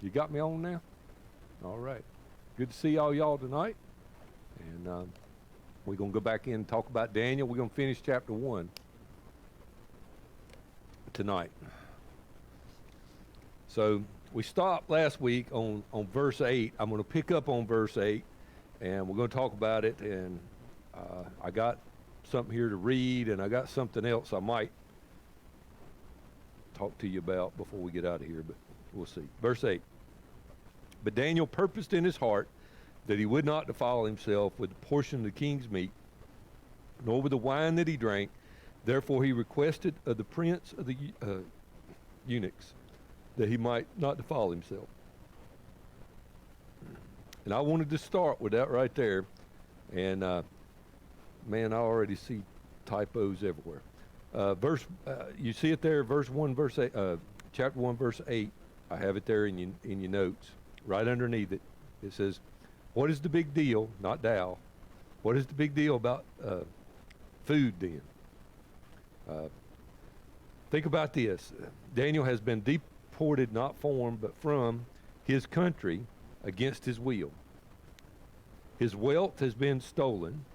You got me on now? All right. Good to see all y'all tonight. And we're going to go back in and talk about Daniel. We're going to finish chapter 1 tonight. So we stopped last week on verse 8. I'm going to pick up on verse 8, and we're going to talk about it. And I got something here to read, and I got something else I might talk to you about before we get out of here, but we'll see. Verse 8. But Daniel purposed in his heart that he would not defile himself with the portion of the king's meat, nor with the wine that he drank. Therefore he requested of the prince of the eunuchs that he might not defile himself. And I wanted to start with that right there. And man, I already see typos everywhere. You see it there, verse 1, verse 8, chapter 1, verse 8. I have it there in your notes. Right underneath it, it says, what is the big deal, not thou, what is the big deal about food then? Think about this. Daniel has been deported not from, but from his country against his will. His wealth has been stolen.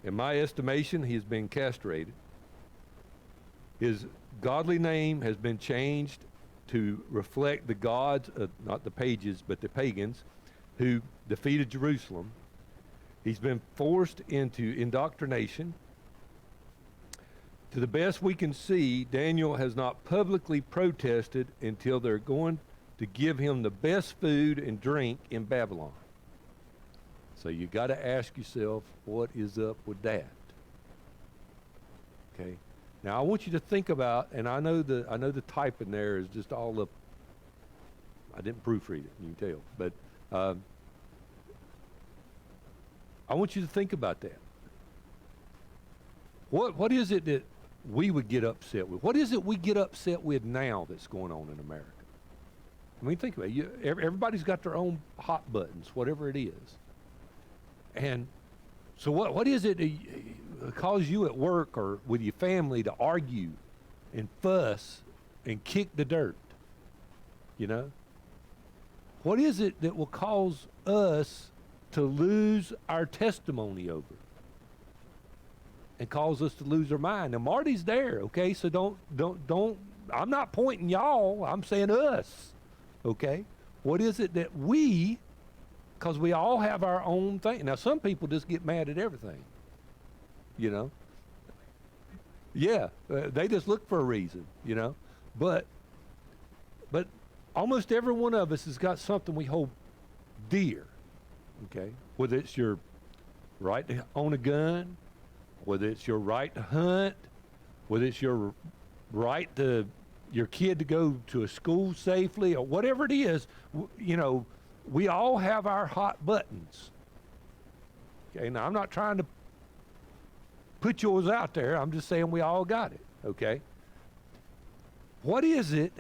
In my estimation, he has been castrated. His godly name has been changed to reflect the gods, not the pages, but the pagans, who defeated Jerusalem. He's been forced into indoctrination. To the best we can see, Daniel has not publicly protested until they're going to give him the best food and drink in Babylon. So you got to ask yourself, what is up with that? Okay. Now I want you to think about, and I know the type in there is just all up. I didn't proofread it, you can tell, but I want you to think about that. What is it that we would get upset with? What is it we get upset with now that's going on in America? I mean, think about it. Everybody's got their own hot buttons, whatever it is. And so what is it that cause you at work or with your family to argue and fuss and kick the dirt? You know? What is it that will cause us to lose our testimony over and cause us to lose our mind? Now Marty's there, okay? So don't I'm not pointing y'all, I'm saying us, okay? What is it that because we all have our own thing. Now, some people just get mad at everything, you know. Yeah, they just look for a reason, you know. But almost every one of us has got something we hold dear, okay. Whether it's your right to own a gun, whether it's your right to hunt, whether it's your right to your kid to go to a school safely, or whatever it is, you know. We all have our hot buttons. Okay, now I'm not trying to put yours out there. I'm just saying we all got it, okay? What is it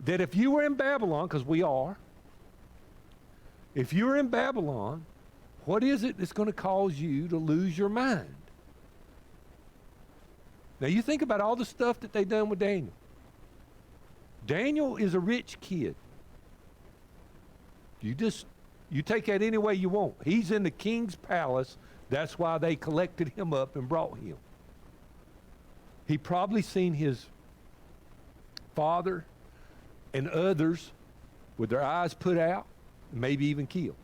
that if you were in Babylon, because we are, if you were in Babylon, what is it that's going to cause you to lose your mind? Now you think about all the stuff that they done with Daniel. Daniel is a rich kid. You take that any way you want. He's in the king's palace. That's why they collected him up and brought him. He probably seen his father and others with their eyes put out, maybe even killed.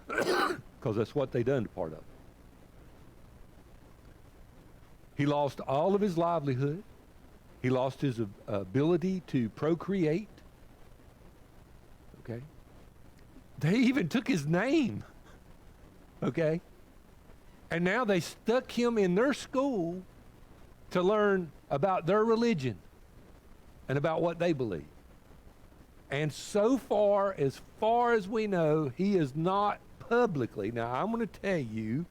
Because that's what they done to part of it. He lost all of his livelihood. He lost his ability to procreate. Okay? They even took his name, okay? And now they stuck him in their school to learn about their religion and about what they believe. And so far as we know, he is not publicly. Now, I'm going to tell you,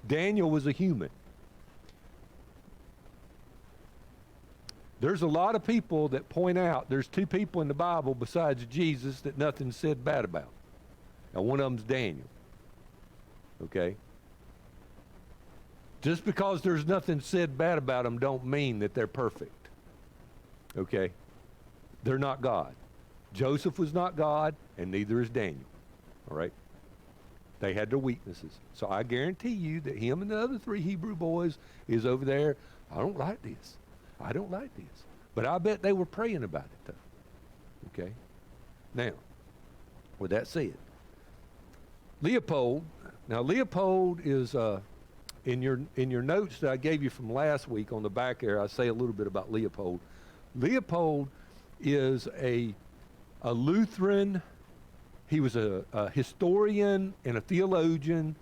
Daniel was a human. There's a lot of people that point out there's two people in the Bible besides Jesus that nothing's said bad about. Now, one of them's Daniel. Okay? Just because there's nothing said bad about them don't mean that they're perfect. Okay? They're not God. Joseph was not God, and neither is Daniel. All right? They had their weaknesses. So I guarantee you that him and the other 3 Hebrew boys is over there, I don't like this. I don't like this. But I bet they were praying about it, though. Okay? Now, with that said, Leopold, now Leopold is, in your notes that I gave you from last week on the back there, I say a little bit about Leopold. Leopold is a Lutheran. He was a historian and a theologian,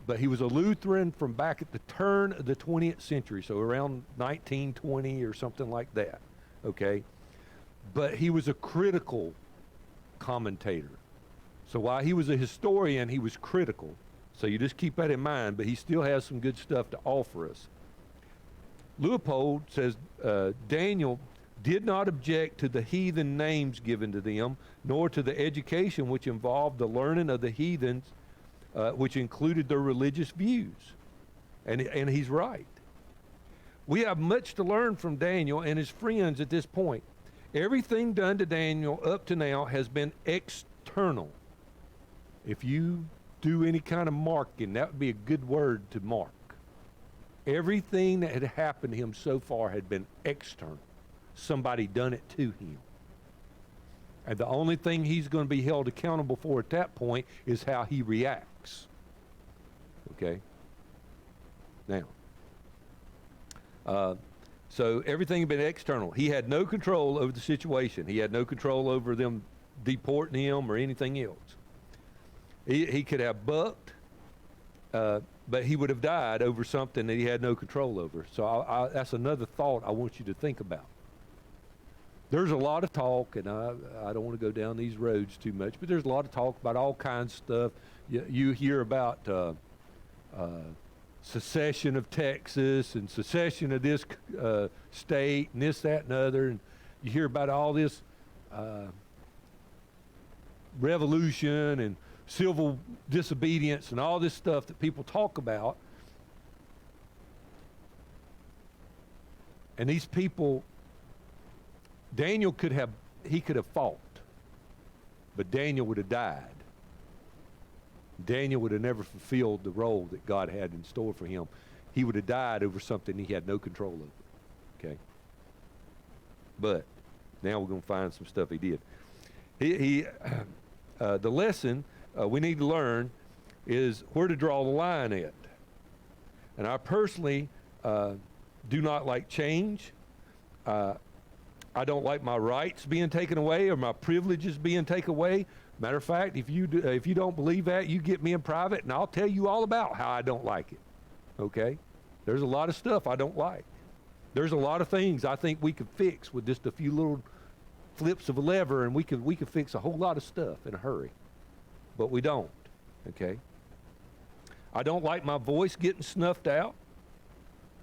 but he was a Lutheran from back at the turn of the 20th century, so around 1920 or something like that, okay? But he was a critical commentator. So while he was a historian, he was critical. So you just keep that in mind, but he still has some good stuff to offer us. Leopold says Daniel did not object to the heathen names given to them, nor to the education which involved the learning of the heathens, which included their religious views. And he's right. We have much to learn from Daniel and his friends at this point. Everything done to Daniel up to now has been external. If you do any kind of marking, that would be a good word to mark. Everything that had happened to him so far had been external. Somebody done it to him. And the only thing he's going to be held accountable for at that point is how he reacts. Okay? Now, so everything had been external. He had no control over the situation. He had no control over them deporting him or anything else. He could have bucked, but he would have died over something that he had no control over. So that's another thought I want you to think about. There's a lot of talk, and I don't want to go down these roads too much, but there's a lot of talk about all kinds of stuff. You hear about secession of Texas and secession of this state and this, that, and other, and you hear about all this revolution and civil disobedience and all this stuff that people talk about. And these people, Daniel could have fought, but Daniel would have died. Daniel would have never fulfilled the role that God had in store for him. He would have died over something he had no control over. Okay? But now we're going to find some stuff he did. The lesson we need to learn is where to draw the line at. And I personally do not like change. I don't like my rights being taken away or my privileges being taken away. Matter of fact, if you don't believe that, you get me in private and I'll tell you all about how I don't like it. Okay? There's a lot of stuff I don't like. There's a lot of things I think we could fix with just a few little flips of a lever, and we could fix a whole lot of stuff in a hurry. But we don't. Okay? I don't like my voice getting snuffed out.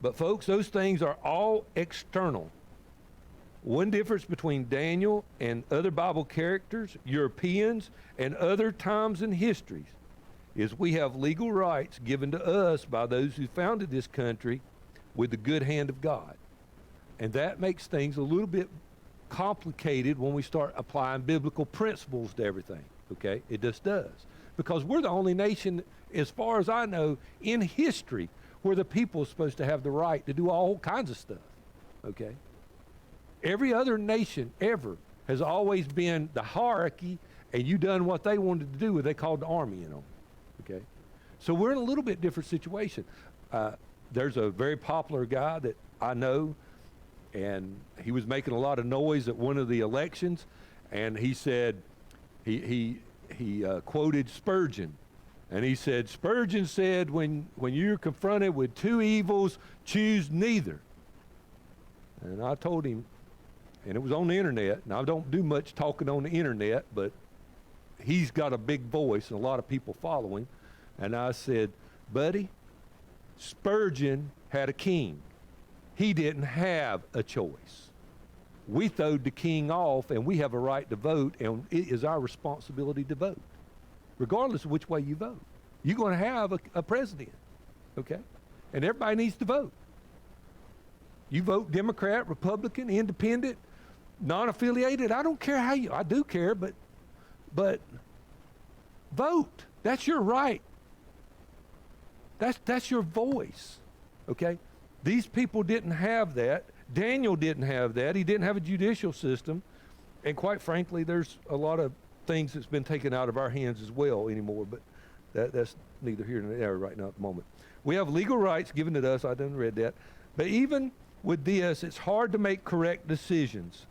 But folks, those things are all external. One difference between Daniel and other Bible characters, Europeans, and other times in histories is we have legal rights given to us by those who founded this country with the good hand of God. And that makes things a little bit complicated when we start applying biblical principles to everything, okay? It just does. Because we're the only nation, as far as I know, in history where the people are supposed to have the right to do all kinds of stuff, okay? Every other nation ever has always been the hierarchy, and you done what they wanted to do, what they called the army, you know, okay? So we're in a little bit different situation. There's a very popular guy that I know, and he was making a lot of noise at one of the elections, and he said, he quoted Spurgeon, and he said, Spurgeon said, when you're confronted with two evils, choose neither. And I told him, and it was on the internet, and I don't do much talking on the internet, but he's got a big voice and a lot of people follow him. And I said, buddy, Spurgeon had a king. He didn't have a choice. We throwed the king off, and we have a right to vote, and it is our responsibility to vote, regardless of which way you vote. You're going to have a president, okay? And everybody needs to vote. You vote Democrat, Republican, Independent, non-affiliated, I don't care how you, I do care, but vote. That's your right. That's your voice, okay? These people didn't have that. Daniel didn't have that. He didn't have a judicial system. And quite frankly, there's a lot of things that's been taken out of our hands as well anymore, but that's neither here nor there right now at the moment. We have legal rights given to us. I didn't read that. But even with this, it's hard to make correct decisions.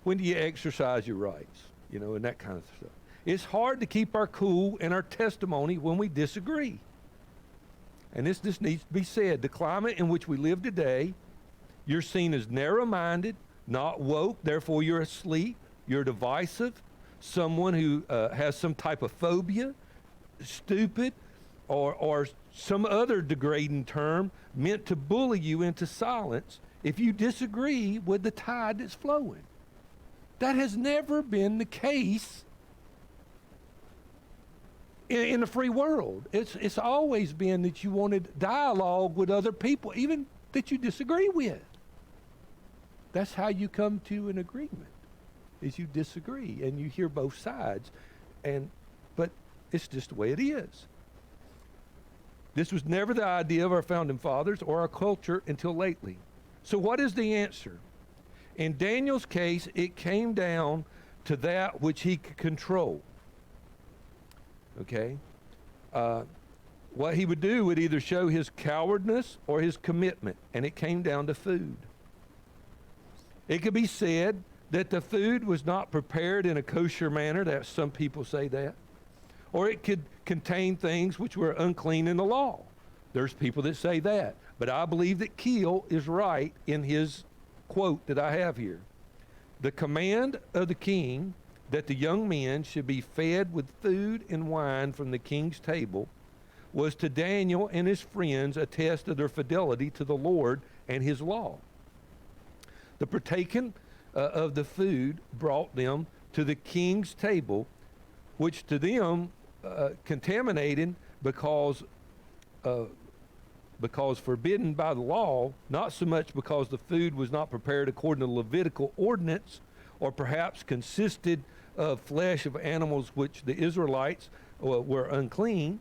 When do you exercise your rights? You know, and that kind of stuff. It's hard to keep our cool and our testimony when we disagree. And this needs to be said. The climate in which we live today, you're seen as narrow-minded, not woke, therefore you're asleep, you're divisive, someone who has some type of phobia, stupid, or some other degrading term meant to bully you into silence if you disagree with the tide that's flowing. That has never been the case in the free world. It's always been that you wanted dialogue with other people, even that you disagree with. That's how you come to an agreement, is you disagree and you hear both sides. But it's just the way it is. This was never the idea of our founding fathers or our culture until lately. So what is the answer? In Daniel's case, it came down to that which he could control. Okay? What he would do would either show his cowardness or his commitment, and it came down to food. It could be said that the food was not prepared in a kosher manner, that some people say that, or it could contain things which were unclean in the law. There's people that say that, but I believe that Keel is right in his quote that I have here. The command of the king that the young men should be fed with food and wine from the king's table was to Daniel and his friends a test of their fidelity to the Lord and his law. The partaking of the food brought them to the king's table, which to them contaminated because forbidden by the law, not so much because the food was not prepared according to the Levitical ordinance, or perhaps consisted of flesh of animals which the Israelites were unclean.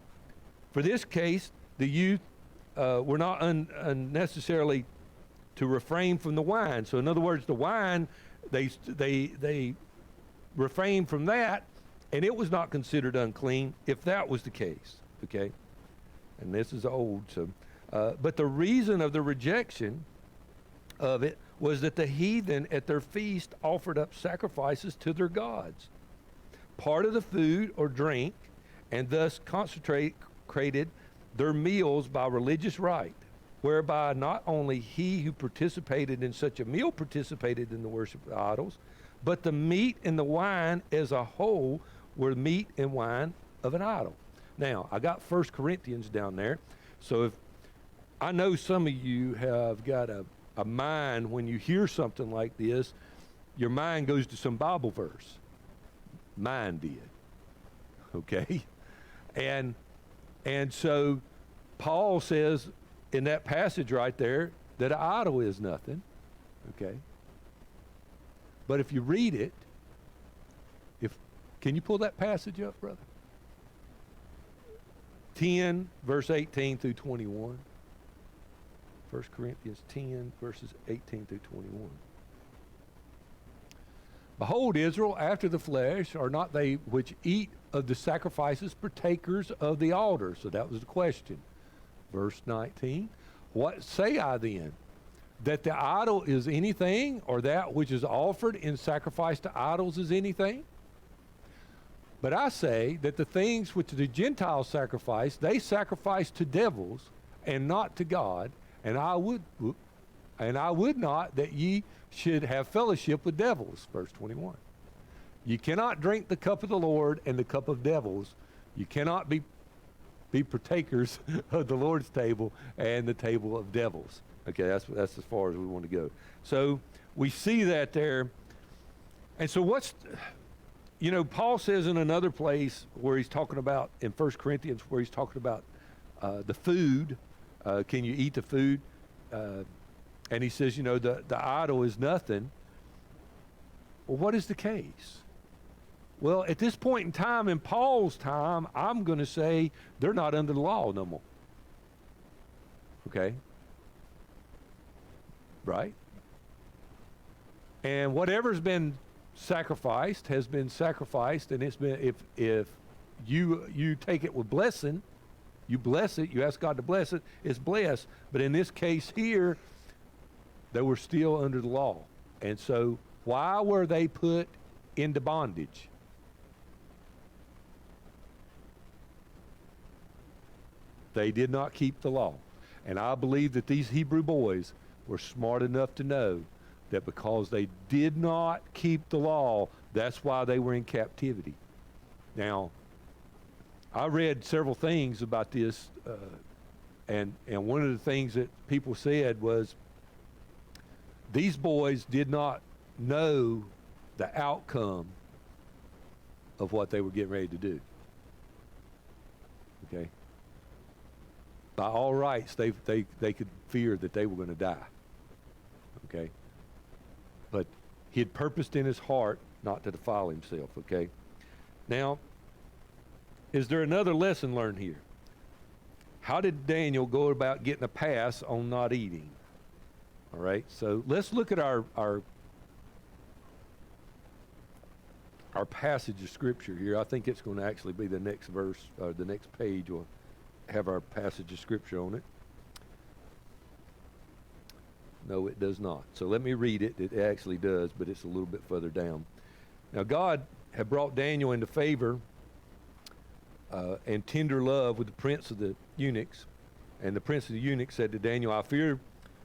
For this case, the youth were not unnecessarily to refrain from the wine. So in other words, the wine, they refrained from that, and it was not considered unclean if that was the case, okay? And this is old, so. But the reason of the rejection of it was that the heathen at their feast offered up sacrifices to their gods. Part of the food or drink, and thus consecrated their meals by religious rite, whereby not only he who participated in such a meal participated in the worship of idols, but the meat and the wine as a whole were meat and wine of an idol. Now, I got 1 Corinthians down there, so if I know some of you have got a mind, when you hear something like this, your mind goes to some Bible verse. Mine did, okay? And so Paul says in that passage right there that an idol is nothing, okay? But if you read it, can you pull that passage up, brother? 10, verse 18 through 21. 1 Corinthians 10, verses 18 through 21. Behold, Israel, after the flesh, are not they which eat of the sacrifices partakers of the altar? So that was the question. Verse 19. What say I then? That the idol is anything, or that which is offered in sacrifice to idols is anything? But I say that the things which the Gentiles sacrifice, they sacrifice to devils and not to God. And I would not that ye should have fellowship with devils. Verse 21. You cannot drink the cup of the Lord and the cup of devils. You cannot be partakers of the Lord's table and the table of devils. Okay, that's as far as we want to go. So we see that there. And so Paul says in another place where he's talking about, in 1 Corinthians, where he's talking about the food, can you eat the food? And he says, the idol is nothing. Well, what is the case? Well, at this point in time, in Paul's time, I'm going to say they're not under the law no more. Okay? Right? And whatever's been sacrificed has been sacrificed, and it's been, if you take it with blessing, you bless it, you ask God to bless it, it's blessed. But in this case here, they were still under the law. And so why were they put into bondage? They did not keep the law. And I believe that these Hebrew boys were smart enough to know that because they did not keep the law, that's why they were in captivity. Now, I read several things about this, and one of the things that people said was these boys did not know the outcome of what they were getting ready to do. Okay? By all rights, they could fear that they were going to die. Okay? But he had purposed in his heart not to defile himself. Okay? Now, is there another lesson learned here? How did Daniel go about getting a pass on not eating? All right, so let's look at our passage of scripture here. I think it's going to actually be the next verse, the next page will have our passage of scripture on it. No, it does not. So let me read it. It actually does, but it's a little bit further down. Now, God had brought Daniel into favor and tender love with the prince of the eunuchs. And the prince of the eunuchs said to Daniel, I fear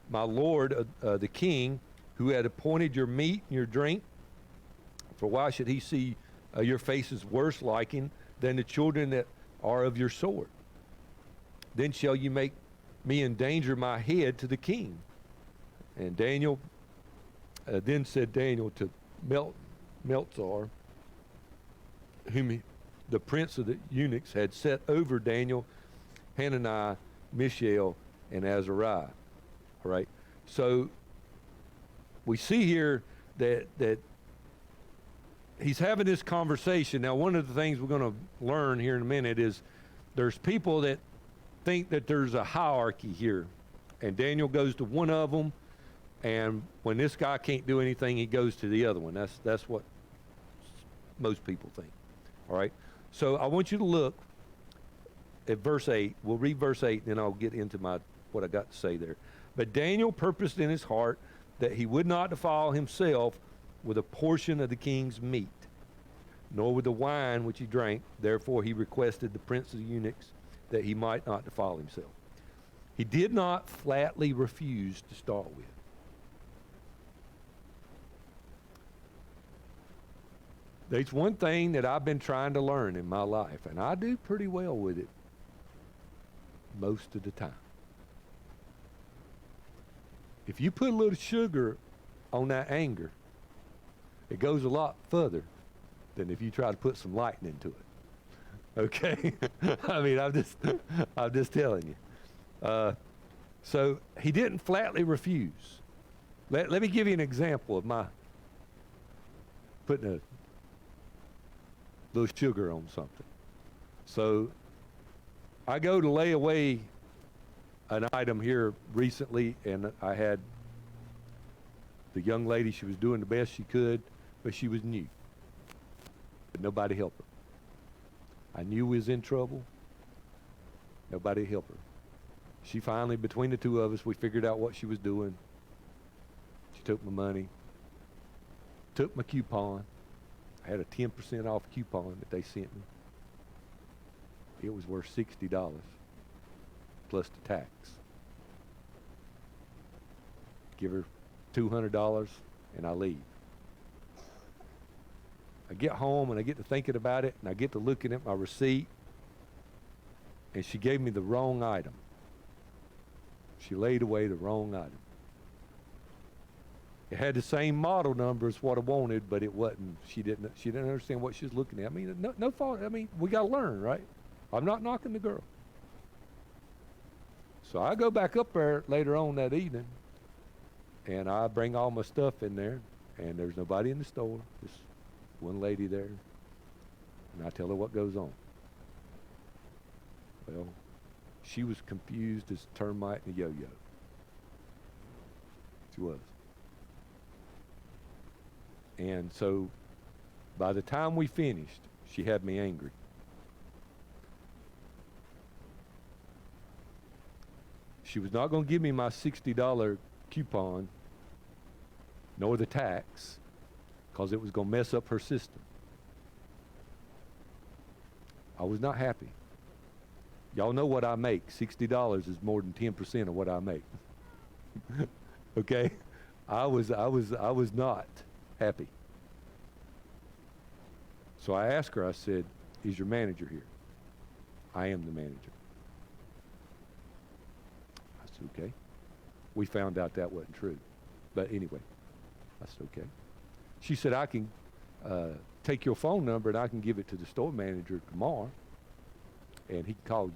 my lord, the king, who had appointed your meat and your drink. For why should he see your faces worse liking than the children that are of your sword? Then shall you make me endanger my head to the king. And Daniel, then said Daniel to Melzar, whom the prince of the eunuchs had set over Daniel, Hananiah, Mishael, and Azariah. All right. So we see here that he's having this conversation. Now, one of the things we're going to learn here in a minute is there's people that think that there's a hierarchy here. And Daniel goes to one of them, and when this guy can't do anything, he goes to the other one. That's what most people think. All right. So I want you to look at verse 8. We'll read verse 8, and then I'll get into what I got to say there. But Daniel purposed in his heart that he would not defile himself with a portion of the king's meat, nor with the wine which he drank. Therefore he requested the prince of the eunuchs that he might not defile himself. He did not flatly refuse to start with. There's one thing that I've been trying to learn in my life, and I do pretty well with it most of the time. If you put a little sugar on that anger, it goes a lot further than if you try to put some lightning into it. Okay? I mean, I'm just telling you. So he didn't flatly refuse. Let me give you an example of my putting a little sugar on something. So I go to lay away an item here recently, and I had the young lady, she was doing the best she could, but she was new. But nobody helped her. I knew we was in trouble. Nobody helped her. She finally, between the two of us, we figured out what she was doing. She took my money, took my coupon. I had a 10% off coupon that they sent me. It was worth $60 plus the tax. Give her $200 and I leave. I get home and I get to thinking about it, and I get to looking at my receipt, and she gave me the wrong item. She laid away the wrong item. It had the same model number as what I wanted, but it wasn't. She didn't understand what she was looking at. I mean, no fault. I mean, we got to learn, right? I'm not knocking the girl. So I go back up there later on that evening, and I bring all my stuff in there. And there's nobody in the store, just one lady there. And I tell her what goes on. Well, she was confused as a termite and a yo-yo. She was. And so by the time we finished, she had me angry. She was not going to give me my $60 coupon, nor the tax, because it was going to mess up her system. I was not happy. Y'all know what I make. $60 is more than 10% of what I make. Okay? I was not happy. So I asked her, I said, is your manager here? I am the manager. I said, okay. We found out that wasn't true. But anyway, I said, okay. She said, I can take your phone number and I can give it to the store manager tomorrow and he can call you.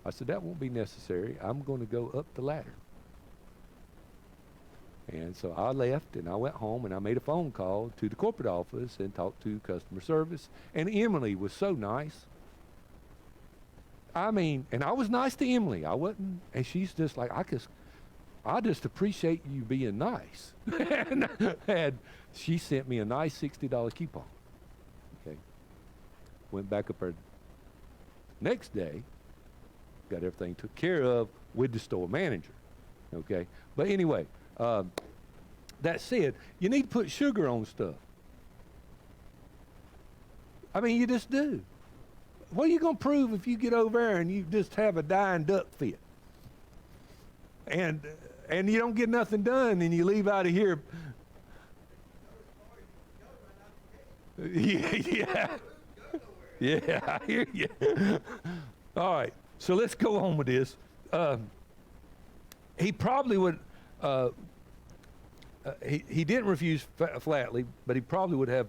I said, that won't be necessary. I'm going to go up the ladder. And so I left and I went home and I made a phone call to the corporate office and talked to customer service. And Emily was so nice. I mean, and I was nice to Emily. I wasn't, and she's just like, I just appreciate you being nice. And she sent me a nice $60 coupon. Okay. Went back up there. Next day, got everything took care of with the store manager. Okay. But anyway, that said, you need to put sugar on stuff. I mean, you just do. What are you going to prove if you get over there and you just have a dying duck fit? And you don't get nothing done and you leave out of here. Yeah. Yeah, I hear you. All right, so let's go on with this. He probably would, he didn't refuse flatly, but he probably would have,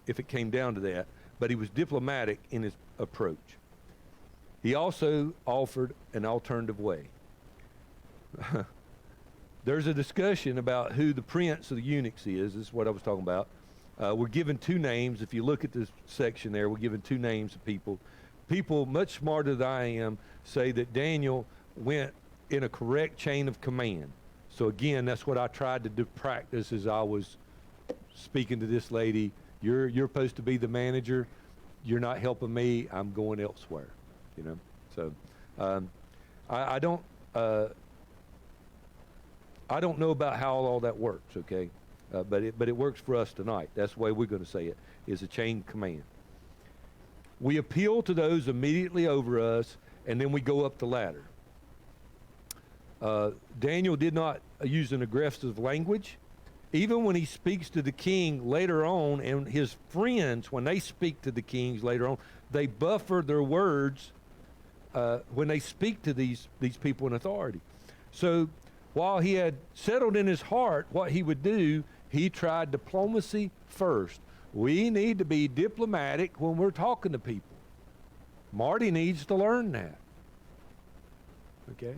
if it came down to that, but he was diplomatic in his approach. He also offered an alternative way. There's a discussion about who the prince of the eunuchs is. This is what I was talking about. We're given two names. If you look at this section there, we're given two names of people. People much smarter than I am say that Daniel went in a correct chain of command. So again, that's what I tried to do practice as I was speaking to this lady. You're supposed to be the manager. You're not helping me. I'm going elsewhere. You know. So I don't know about how all that works. Okay, but it works for us tonight. That's the way we're going to say it. Is a chain command. We appeal to those immediately over us, and then we go up the ladder. Daniel did not use an aggressive language. Even when he speaks to the king later on, and his friends, when they speak to the kings later on, they buffer their words when they speak to these people in authority. So while he had settled in his heart what he would do, he tried diplomacy first. We need to be diplomatic when we're talking to people. Marty needs to learn that. Okay?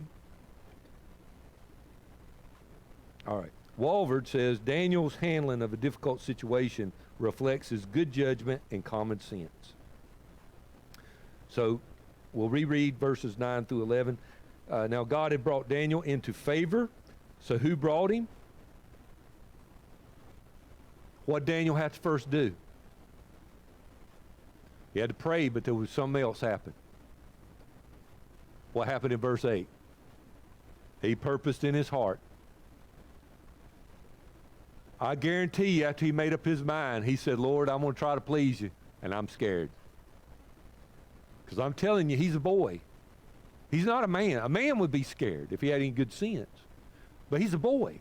All right. Walvoord says Daniel's handling of a difficult situation reflects his good judgment and common sense. So we'll reread verses 9 through 11. Now God had brought Daniel into favor. So who brought him? What Daniel had to first do? He had to pray, but there was something else happen. What happened in verse 8? He purposed in his heart. I guarantee you, after he made up his mind, he said, Lord, I'm going to try to please you, and I'm scared. Because I'm telling you, he's a boy. He's not a man. A man would be scared if he had any good sense. But he's a boy.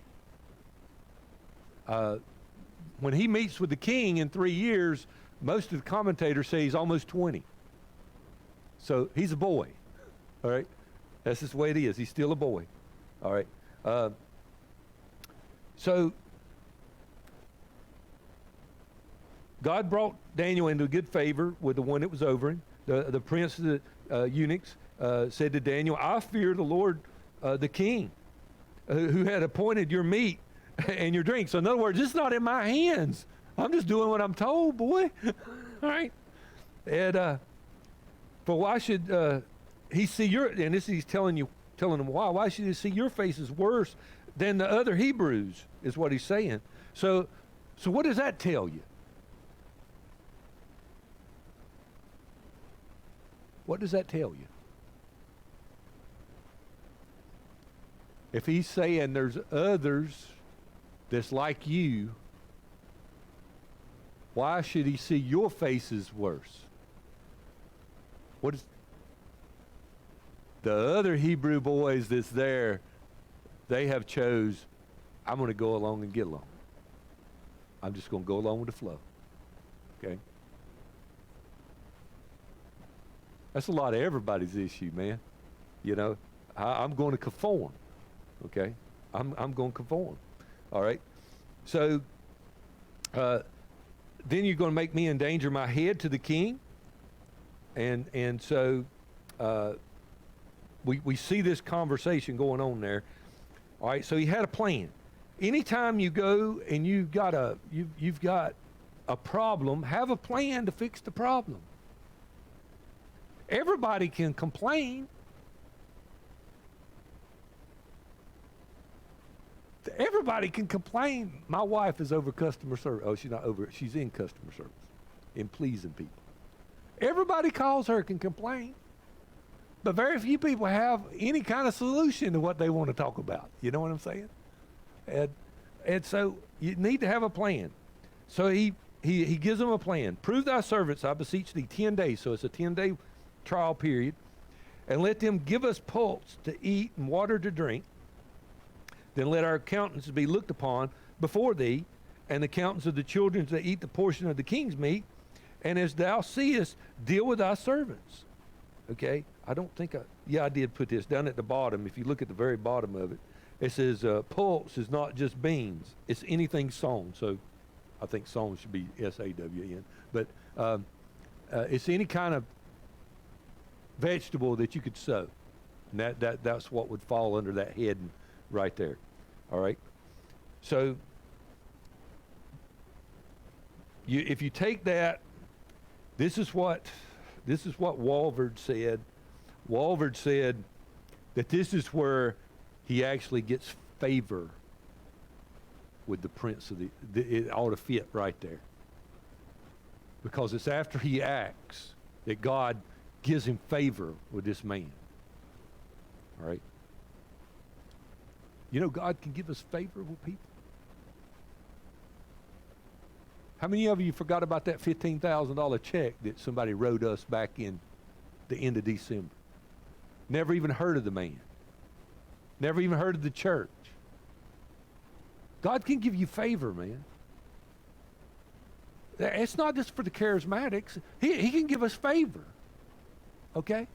When he meets with the king in 3 years, most of the commentators say he's almost 20. So he's a boy. All right? That's just the way it is. He's still a boy. All right? So God brought Daniel into good favor with the one that was over him. The prince of the eunuchs said to Daniel, I fear the Lord, the king. who had appointed your meat and your drink. So in other words, it's not in my hands. I'm just doing what I'm told, boy. All right. And but why should he see your? And this he's telling them why. Why should he see your faces worse than the other Hebrews? Is what he's saying. So what does that tell you? What does that tell you? If he's saying there's others that's like you, why should he see your faces worse? What is the other Hebrew boys that's there? They have chose, I'm going to go along and get along. I'm just going to go along with the flow. Okay? That's a lot of everybody's issue, man. You know, I'm going to conform. Okay? I'm going to conform. All right? So, then you're going to make me endanger my head to the king. And so we see this conversation going on there. All right, so he had a plan. Anytime you go and you've got a problem, have a plan to fix the problem. Everybody can complain. Everybody can complain. My wife is over customer service. Oh, she's not over. She's in customer service, in pleasing people. Everybody calls her can complain. But very few people have any kind of solution to what they want to talk about. You know what I'm saying? And so you need to have a plan. So he gives them a plan. Prove thy servants, I beseech thee, 10 days. So it's a 10-day trial period. And let them give us pulse to eat and water to drink. Then let our accountants be looked upon before thee, and the accountants of the children that eat the portion of the king's meat. And as thou seest, deal with thy servants. Okay? I don't think I did put this down at the bottom. If you look at the very bottom of it, it says pulse is not just beans. It's anything sown. So I think sown should be S-A-W-N. But it's any kind of vegetable that you could sow. And that's what would fall under that head right there. All right? So if you take that, this is what Walvoord said. Walvoord said that this is where he actually gets favor with the prince of it ought to fit right there. Because it's after he acts that God gives him favor with this man. All right? You know, God can give us favorable people. How many of you forgot about that $15,000 check that somebody wrote us back in the end of December? Never even heard of the man. Never even heard of the church. God can give you favor, man. It's not just for the charismatics. He can give us favor. Okay?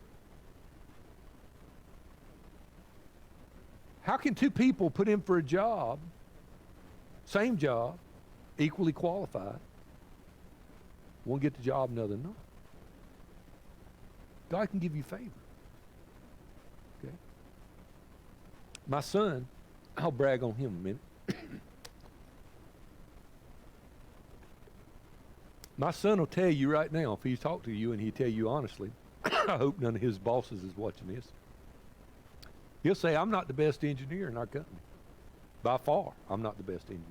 How can two people put in for a job, same job, equally qualified, one get the job, another not? God can give you favor. Okay? My son, I'll brag on him a minute. My son will tell you right now, if he's talked to you and he'll tell you honestly, I hope none of his bosses is watching this. He'll say, I'm not the best engineer in our company. By far, I'm not the best engineer.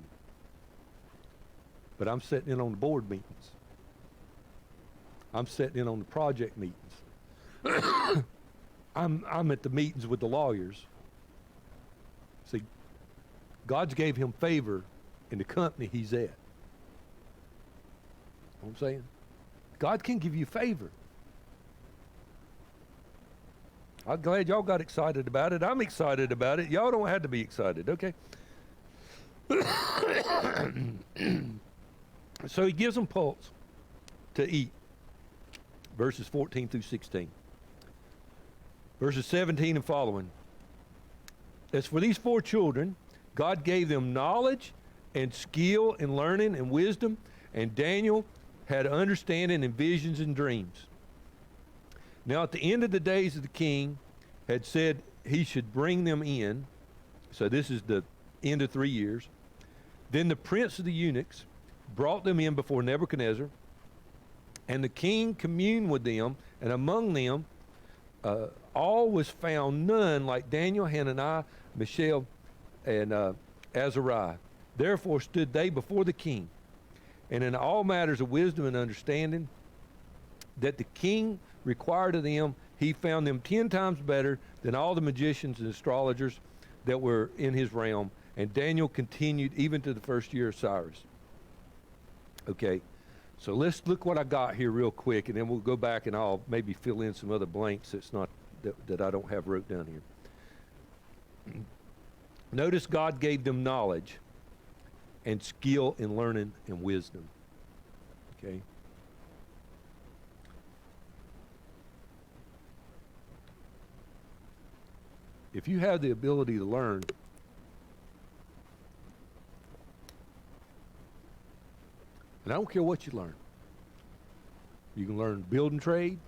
But I'm sitting in on the board meetings. I'm sitting in on the project meetings. I'm at the meetings with the lawyers. See, God's gave him favor in the company he's at. You know what I'm saying? God can give you favor. I'm glad y'all got excited about it. I'm excited about it. Y'all don't have to be excited, okay? So he gives them pulse to eat. Verses 14 through 16. Verses 17 and following. As for these 4 children, God gave them knowledge and skill and learning and wisdom, and Daniel had understanding in visions and dreams. Now at the end of the days of the king had said he should bring them in, So this is the end of 3 years. Then the prince of the eunuchs brought them in before Nebuchadnezzar, and the king communed with them, and among them all was found none like Daniel, Hananiah, Mishael, and Azariah. Therefore stood they before the king, and in all matters of wisdom and understanding that the king required of them, he found them 10 times better than all the magicians and astrologers that were in his realm. And Daniel continued even to the first year of Cyrus. Okay, so let's look what I got here real quick, and then we'll go back and I'll maybe fill in some other blanks that's not that I don't have wrote down here. Notice God gave them knowledge and skill in learning and wisdom. Okay. If you have the ability to learn, and I don't care what you learn. You can learn building trade,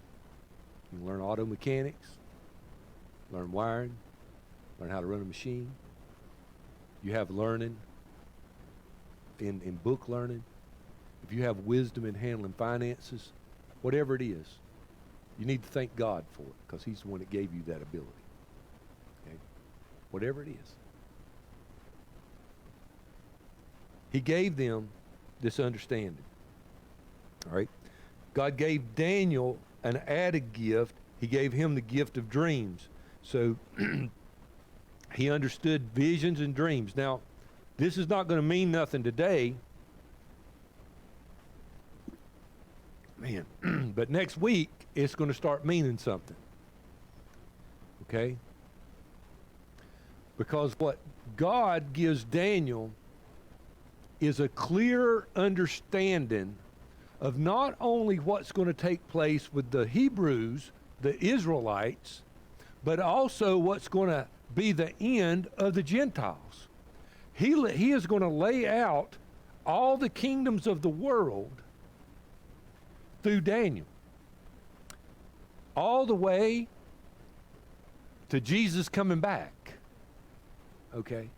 you can learn auto mechanics, learn wiring, learn how to run a machine. You have learning in book learning. If you have wisdom in handling finances, whatever it is, you need to thank God for it, because he's the one that gave you that ability. Okay? Whatever it is. He gave them this understanding. All right? God gave Daniel an added gift. He gave him the gift of dreams. So he understood visions and dreams. Now, this is not going to mean nothing today. Man, but next week, it's going to start meaning something. Okay? Because what God gives Daniel is a clear understanding of not only what's going to take place with the Hebrews, the Israelites, but also what's going to be the end of the Gentiles. He is going to lay out all the kingdoms of the world through Daniel, all the way to Jesus coming back. Okay?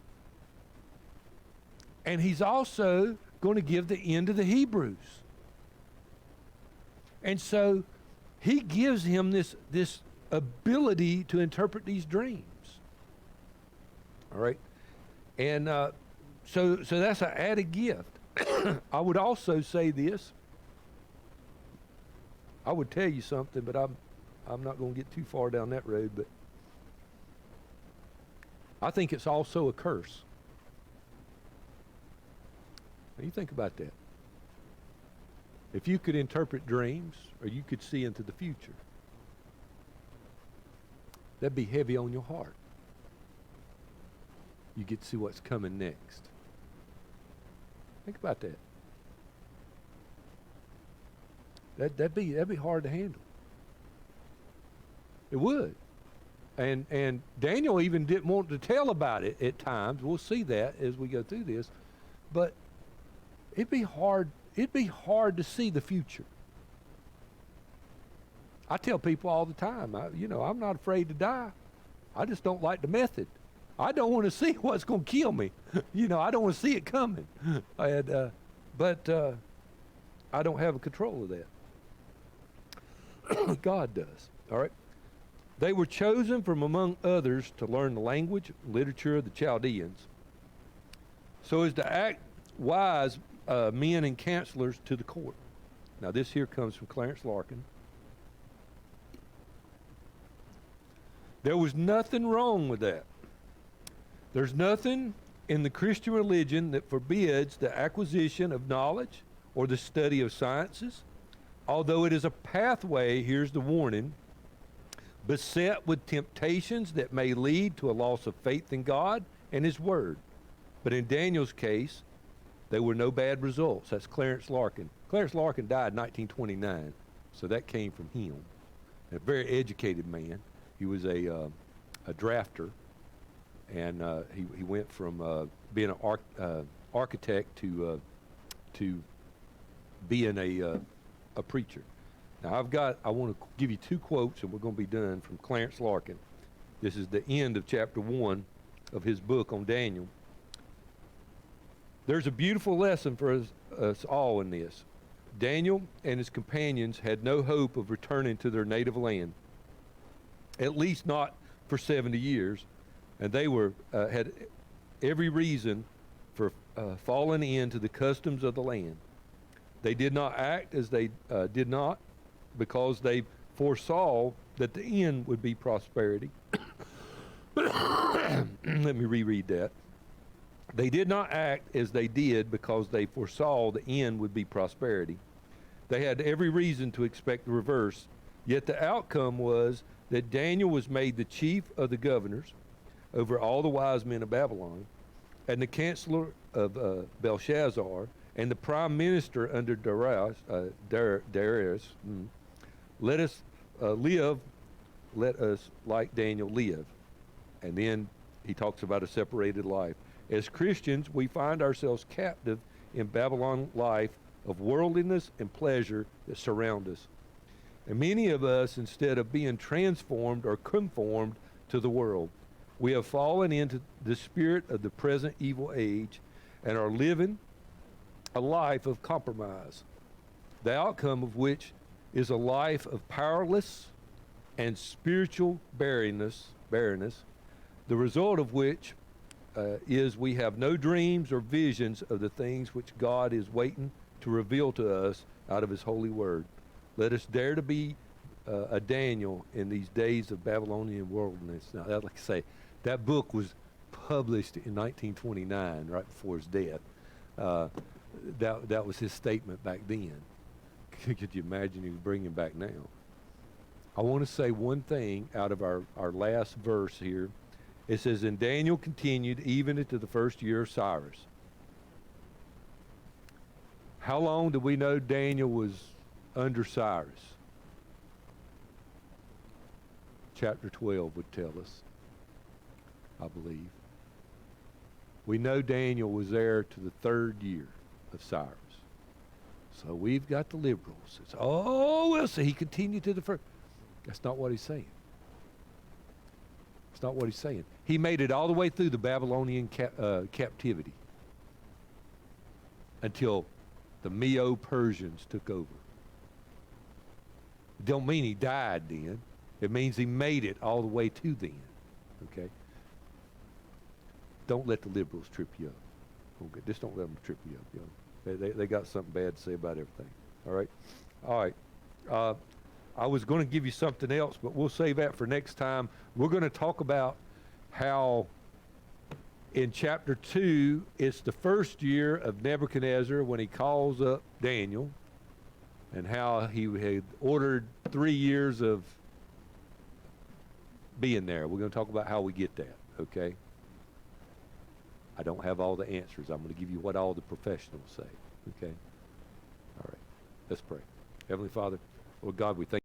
And he's also going to give the end of the Hebrews. And so he gives him this ability to interpret these dreams. All right? And so that's an added gift. I would also say this. I would tell you something, but I'm not going to get too far down that road, but I think it's also a curse. Now you think about that. If you could interpret dreams, or you could see into the future, that'd be heavy on your heart. You get to see what's coming next. Think about that. That'd be hard to handle. It would. And Daniel even didn't want to tell about it at times. We'll see that as we go through this. But it'd be hard to see the future. I tell people all the time, I'm not afraid to die. I just don't like the method. I don't want to see what's going to kill me. I don't want to see it coming. But I don't have a control of that. God does. All right? They were chosen from among others to learn the language, literature of the Chaldeans, so as to act wise men and counselors to the court. Now this here comes from Clarence Larkin. There was nothing wrong with that. There's nothing in the Christian religion that forbids the acquisition of knowledge or the study of sciences, although it is a pathway, here's the warning, beset with temptations that may lead to a loss of faith in God and his word. But in Daniel's case, there were no bad results. That's Clarence Larkin. Clarence Larkin died in 1929, so that came from him. A very educated man. He was a drafter, and he went from being an architect to being a preacher. Now I want to give you two quotes, and we're going to be done, from Clarence Larkin. This is the end of chapter 1 of his book on Daniel. There's a beautiful lesson for us all in this. Daniel and his companions had no hope of returning to their native land, at least not for 70 years, and they had every reason for falling into the customs of the land. They did not act as they did not because they foresaw that the end would be prosperity. Let me reread that. They did not act as they did because they foresaw the end would be prosperity. They had every reason to expect the reverse, yet the outcome was that Daniel was made the chief of the governors over all the wise men of Babylon, and the chancellor of Belshazzar, and the prime minister under Darius. Let us live, let us like Daniel live. And then he talks about a separated life. As Christians, we find ourselves captive in Babylon life of worldliness and pleasure that surround us. And many of us, instead of being transformed or conformed to the world, we have fallen into the spirit of the present evil age and are living a life of compromise, the outcome of which is a life of powerless and spiritual barrenness, the result of which is we have no dreams or visions of the things which God is waiting to reveal to us out of his holy word. Let us dare to be a Daniel in these days of Babylonian worldliness. Now, like I say, that book was published in 1929, right before his death. That was his statement back then. Could you imagine him bringing back now? I want to say one thing out of our last verse here. It says, and Daniel continued even into the first year of Cyrus. How long do we know Daniel was under Cyrus? Chapter 12 would tell us, I believe. We know Daniel was there to the third year of Cyrus. So we've got the liberals. It's, oh, well, so he continued to the first. That's not what he's saying. It's not what he's saying. He made it all the way through the Babylonian captivity until the Medo-Persians took over. It don't mean he died then. It means he made it all the way to then. Okay? Don't let the liberals trip you up. Okay? Just don't let them trip you up. You know? They got something bad to say about everything. All right? All right. I was going to give you something else, but we'll save that for next time. We're going to talk about how in chapter 2, it's the first year of Nebuchadnezzar when he calls up Daniel, and how he had ordered 3 years of being there. We're going to talk about how we get that, okay? I don't have all the answers. I'm going to give you what all the professionals say, okay? All right. Let's pray. Heavenly Father, Lord God, we thank